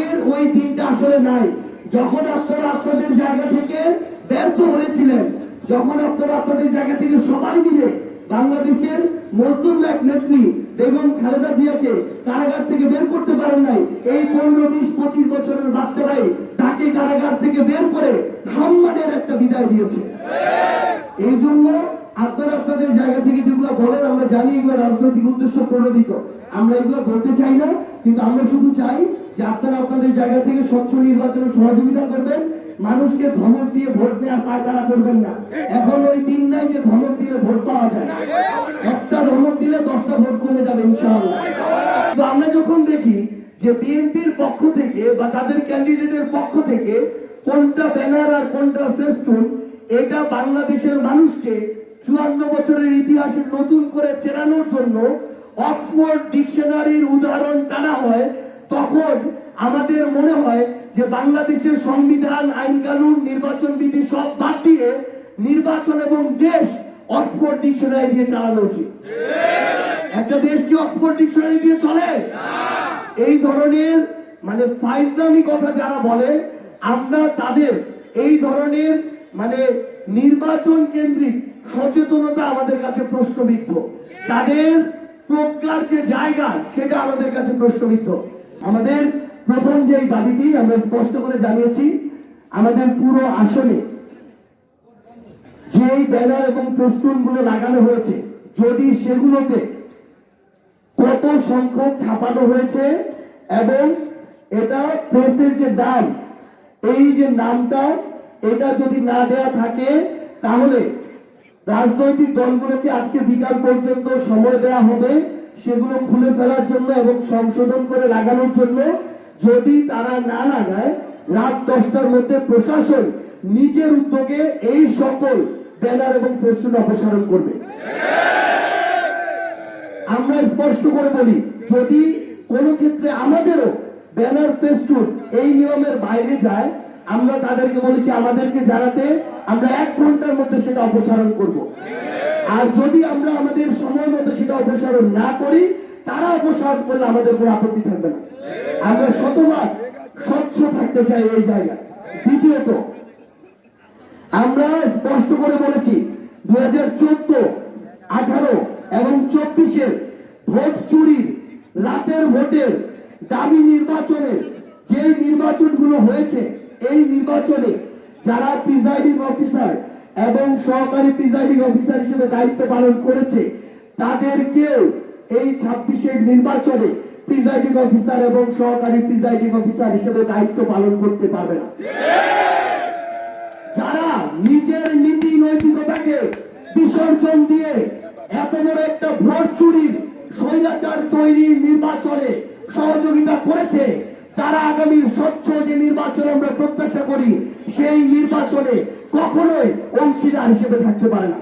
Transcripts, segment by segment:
আগের ওই দিনটা আসলে নাই, যখন আপনারা আপনাদের জায়গা থেকে ব্যর্থ হয়েছিলেন, যখন আপনারা আপনাদের জায়গা থেকে সবাই মিলে বাংলাদেশের মজলুম এক নেত্রী বেগম খালেদা জিয়াকে কারাগার থেকে বের করতে পারেন নাই। এই 15-20-25 বছরের বাচ্চারাই তাকে কারাগার থেকে বের করে সম্মানের একটা বিদায় দিয়েছে। এই জন্য আপনারা আপনাদের জায়গা থেকে যেগুলো বলেন, আমরা জানি এগুলো রাজনৈতিক উদ্দেশ্য প্রণোদিত, আমরা এগুলো বলতে চাই না, কিন্তু আমরা শুধু চাই যে আপনারা আপনাদের জায়গা থেকে স্বচ্ছ নির্বাচনে সহযোগিতা করবেন। মানুষকে ধমক দিয়ে ভোট দেওয়ার পায়তারা করবেন না। এখন ওই দিন নাই যে ধমক দিলে ভোট পাওয়া যায়, একটা ধমক দিলে 10টা ভোট কমে যাবে ইনশাআল্লাহ। তো আমরা যখন দেখি যে বিএনপির পক্ষ থেকে বা তাদের ক্যান্ডিডেটের পক্ষ থেকে কোনটা ব্যানার আর কোনটা ফেস্টুন, এটা বাংলাদেশের মানুষকে 54 বছরের ইতিহাসে নতুন করে চেরানোর জন্য অক্সফোর্ড ডিকশনারির উদাহরণ টানা হয়, তখন আমাদের মনে হয় যে বাংলাদেশের সংবিধান, আইন কানুন, নির্বাচন বিধি সব বাদ দিয়ে নির্বাচন এবং দেশ অক্সফোর্ড ডিকশনারি দিয়ে চালানো উচিত। একটা দেশ কি অক্সফোর্ড ডিকশনারি দিয়ে চলে? এই ধরনের মানে ফাইজলামি কথা যারা বলে, আমরা তাদের এই ধরনের মানে নির্বাচন কেন্দ্রিক সচেতনতা আমাদের কাছে প্রশ্নবিদ্ধ, তাদের প্রজ্ঞার যে জায়গা সেটা আমাদের কাছে প্রশ্নবিদ্ধ। আমাদের প্রথম যে দাবিটি আমরা স্পষ্ট করে জানিয়েছি, আমাদের পুরো আসনে যে ব্যানার এবং ফেস্টুন গুলো লাগানো হয়েছে, যদি সেগুলোতে কত সংখ্যক ছাপানো হয়েছে এবং এটা প্রেসের যে দাম, এই যে নামটা এটা যদি না দেয়া থাকে, তাহলে রাজনৈতিক দলগুলোকে আজকে বিকাল পর্যন্ত সময় দেওয়া হবে সেগুলো খুলে ফেলার জন্য এবং সংশোধন করে লাগানোর জন্য। যদি তারা না লাগায়, রাত 10টার মধ্যে প্রশাসন নিজের উদ্যোগে এই সকল ব্যানার এবং ফেস্টুন অপসারণ করবে। আমরা স্পষ্ট করে বলি, যদি কোনো ক্ষেত্রে আমাদেরও ব্যানার ফেস্টুন এই নিয়মের বাইরে যায়, আমরা তাদেরকে বলেছি আমাদেরকে জানাতে, আমরা 1 ঘন্টার মধ্যে সেটা অপসারণ করব। আর যদি আমরা আমাদের সময় মতো সেটা অপসারণ না করি, তারা অপসারণ করলে আমাদের কোনো আপত্তি থাকবে না। আমরা শতভাগ স্বচ্ছ থাকতে চাই এই জায়গায়। দ্বিতীয়ত, আমরা স্পষ্ট করে বলেছি 2014, 18 এবং 24-এর ভোট চুরির, রাতের ভোটের দামি নির্বাচনে যে নির্বাচনগুলো হয়েছে, এই নির্বাচনে যারা প্রিজাইডিং অফিসার এবং সহকারী প্রিজাইডিং অফিসার হিসেবে দায়িত্ব পালন করেছে, তাদেরকেও এই 26-এর নির্বাচনে প্রিজাইডিং অফিসার এবং সহকারী প্রিজাইডিং অফিসার হিসেবে দায়িত্ব পালন করতে পারবে না। যারা নিজের নীতি নৈতিকতাকে বিসর্জন দিয়ে এত বড় একটা ভোট চুরির, স্বৈরাচার তৈরির নির্বাচনে সহযোগিতা করেছে, তারা আগামী স্বচ্ছ যে নির্বাচন আমরা প্রত্যাশা করি, সেই নির্বাচনে কখনোই অংশীদার হিসেবে থাকতে পারে না।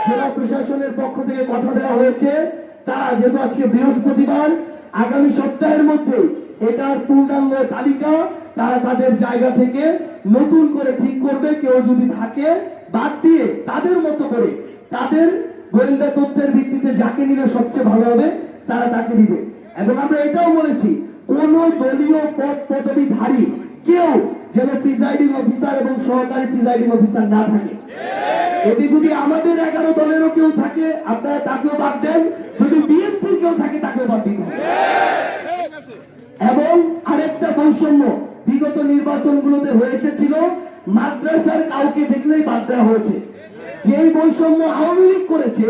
জেলা প্রশাসনের পক্ষ থেকে কথা দেওয়া হয়েছে, তারা যেহেতু আজকে বৃহস্পতিবার, আগামী সপ্তাহের মধ্যে এটার পূর্ণাঙ্গ তালিকা তারা তাদের জায়গা থেকে নতুন করে ঠিক করবে। কেউ যদি থাকে, বাদ দিয়ে তাদের মতো করে তাদের গোয়েন্দা তথ্যের ভিত্তিতে যাকে নিলে সবচেয়ে ভালো হবে তারা তাকে দিবে। এবং আমরা এটাও বলেছি, কোন দলীয় পদ পদবীধারী কেউ যেন প্রিজাইডিং অফিসার এবং সহকারী প্রিজাইডিং অফিসার না থাকে। এতে যদি আমাদের 11 দলেরও কেউ থাকে, আপনারা তাকেও বাদ দেন, যদি বিএনপির কেউ থাকে তাকেও বাদ দিতে হবে। এবং আরেকটা বৈষম্য বিগত নির্বাচনগুলোতে হয়েছে ছিল, মাদ্রাসার কাউকে দেখলেই বাদ দেওয়া হয়েছে। যেই বৈষম্য আওয়ামী লীগ করেছে,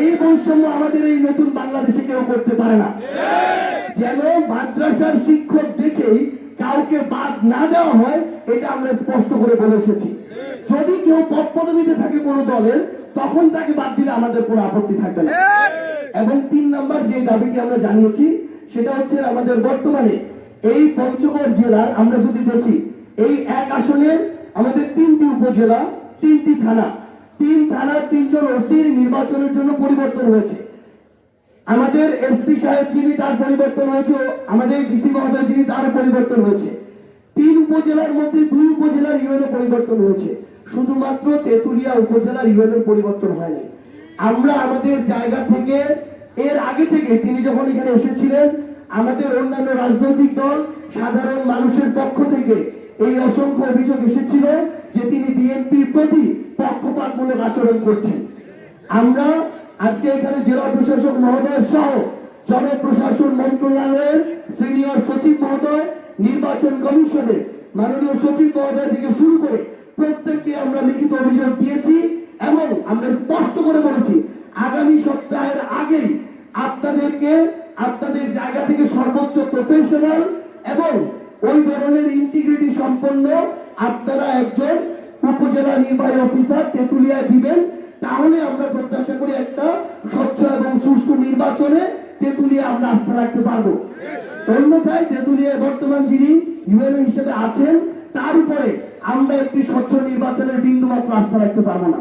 এই বৈষম্য আমাদের এই নতুন বাংলাদেশে কেউ করতে পারে না। যেন মাদ্রাসার শিক্ষক দেখেই কাউকে বাদ না দেওয়া হয়, এটা আমরা স্পষ্ট করে বলে এসেছি। যদি কেউ পদ পদবিতে থাকে কোনো দলের, তখন তাকে বাদ দিলে আমাদের কোনো আপত্তি থাকবে না। এবং 3 নম্বর যে দাবিটি আমরা জানিয়েছি, সেটা হচ্ছে আমাদের বর্তমানে এই পঞ্চগড় জেলার আমরা যদি দেখি, এই এক আসনের আমাদের 3টি উপজেলা, 3টি থানা, 3 থানার 3 জন ওসির নির্বাচনের জন্য পরিবর্তন হয়েছে। আমাদের এসপি সাহেব যিনি, তার পরিবর্তন হয়েছে, আমাদের ডিসি মহোদয় যিনি, তার পরিবর্তন হয়েছে। 3 উপজেলার মধ্যে 2 উপজেলার ইউএনও পরিবর্তন হয়েছে, শুধুমাত্র তেতুলিয়া উপজেলার ইউএনও পরিবর্তন হয়নি। আমরা আমাদের জায়গা থেকে এর আগে থেকে তিনি যখন এখানে এসেছিলেন, আমাদের অন্যান্য রাজনৈতিক দল, সাধারণ মানুষের পক্ষ থেকে এই অসংখ্য অভিযোগ এসেছিল যে তিনি বিএনপির প্রতি পক্ষপাতমূলক আচরণ করছেন। আমরা আজকে এখানে জেলা প্রশাসক মহোদয় সহ জনপ্রশাসন মন্ত্রণালয়ের সিনিয়র সচিব মহোদয়, নির্বাচন কমিশনের মাননীয় সচিব মহোদয় থেকে শুরু করে প্রত্যেককে আমরা লিখিত অভিযোগ দিয়েছি এবং আমরা স্পষ্ট করে বলেছি আগামী সপ্তাহের আগেই আপনাদেরকে আপনাদের জায়গা থেকে সর্বোচ্চ প্রফেশনাল এবং ওই ধরনের ইন্টিগ্রিটি সম্পন্ন আপনারা একজন উপজেলা নির্বাহী অফিসার তেঁতুলিয়ায় দিবেন। তাহলে আমরা প্রত্যাশা করি একটা স্বচ্ছ এবং সুষ্ঠু নির্বাচনে তেঁতুলিয়া আমরা আস্থা রাখতে পারবো। অন্যথায় তেঁতুলিয়ায় বর্তমান যিনি ইউএনও হিসেবে আছেন তার উপরে আমরা একটি স্বচ্ছ নির্বাচনের বিন্দুমাত্র আস্থা রাখতে পারবো না।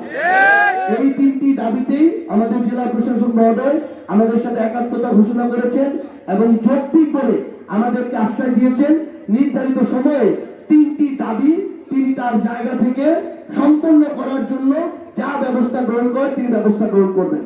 এই তিনটি দাবিতেই আমাদের জেলা প্রশাসক মহোদয় আমাদের সাথে একাত্মতা ঘোষণা করেছেন এবং যৌক্তিক বলে আমাদেরকে আশ্বাস দিয়েছেন নির্ধারিত সময়ে তিনটি দাবি তিনি তার জায়গা থেকে সম্পন্ন করার জন্য যা ব্যবস্থা গ্রহণ করে তিনি ব্যবস্থা গ্রহণ করবেন।